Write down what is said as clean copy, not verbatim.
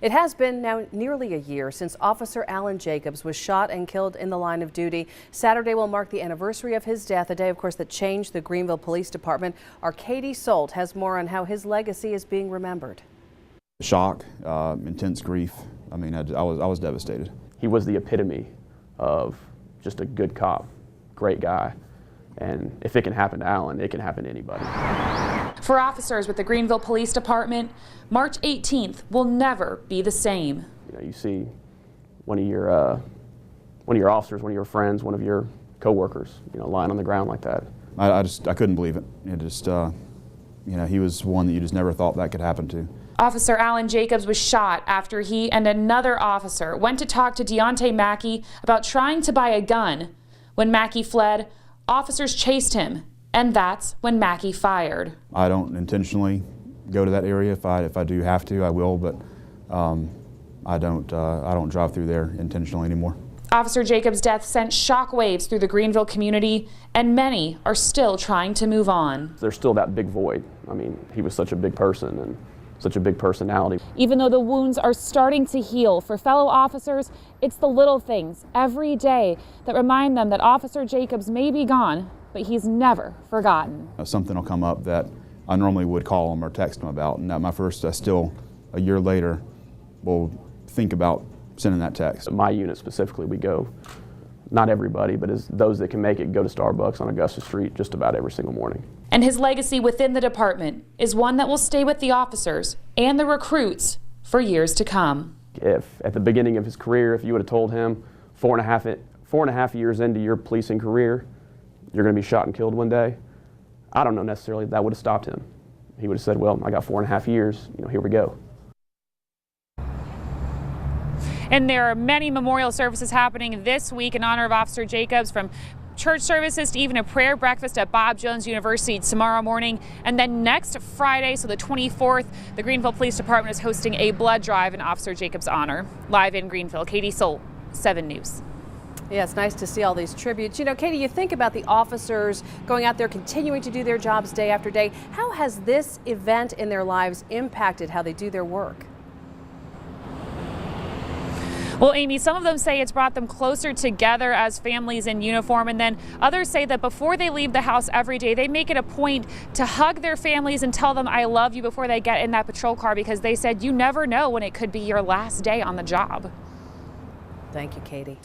It has been now nearly a year since Officer Alan Jacobs was shot and killed in the line of duty. Saturday will mark the anniversary of his death, a day, of course, that changed the Greenville Police Department. Our Katie Solt has more on how his legacy is being remembered. Shock, intense grief. I mean, I was devastated. He was the epitome of just a good cop, great guy. And if it can happen to Alan, it can happen to anybody. For officers with the Greenville Police Department, March 18th will never be the same. You know, you see one of your officers, one of your friends, one of your coworkers, you know, lying on the ground like that. I couldn't believe it. It just, you know, he was one that you just never thought that could happen to. Officer Alan Jacobs was shot after he and another officer went to talk to Deontay Mackey about trying to buy a gun. When Mackey fled, officers chased him, and that's when Mackey fired. I don't intentionally go to that area. If I do have to, I will, but I don't drive through there intentionally anymore. Officer Jacobs' death sent shockwaves through the Greenville community, and many are still trying to move on. There's still that big void. I mean, he was such a big person and such a big personality. Even though the wounds are starting to heal for fellow officers, it's the little things every day that remind them that Officer Jacobs may be gone, but he's never forgotten. Something will come up that I normally would call him or text him about, and my first, still a year later, will think about sending that text. My unit specifically, we go, not everybody, but as those that can make it, go to Starbucks on Augusta Street just about every single morning. And his legacy within the department is one that will stay with the officers and the recruits for years to come. If at the beginning of his career, if you would have told him 4.5 years into your policing career, you're going to be shot and killed one day, I don't know necessarily that would have stopped him. He would have said, well, I got 4.5 years, you know, here we go. And there are many memorial services happening this week in honor of Officer Jacobs, from church services to even a prayer breakfast at Bob Jones University tomorrow morning. And then next Friday, so the 24th, the Greenville Police Department is hosting a blood drive in Officer Jacobs' honor. Live in Greenville, Katie Solt, 7 News. Yeah, it's nice to see all these tributes. You know, Katie, you think about the officers going out there, continuing to do their jobs day after day. How has this event in their lives impacted how they do their work? Well, Amy, some of them say it's brought them closer together as families in uniform, and then others say that before they leave the house every day, they make it a point to hug their families and tell them I love you before they get in that patrol car, because they said you never know when it could be your last day on the job. Thank you, Katie.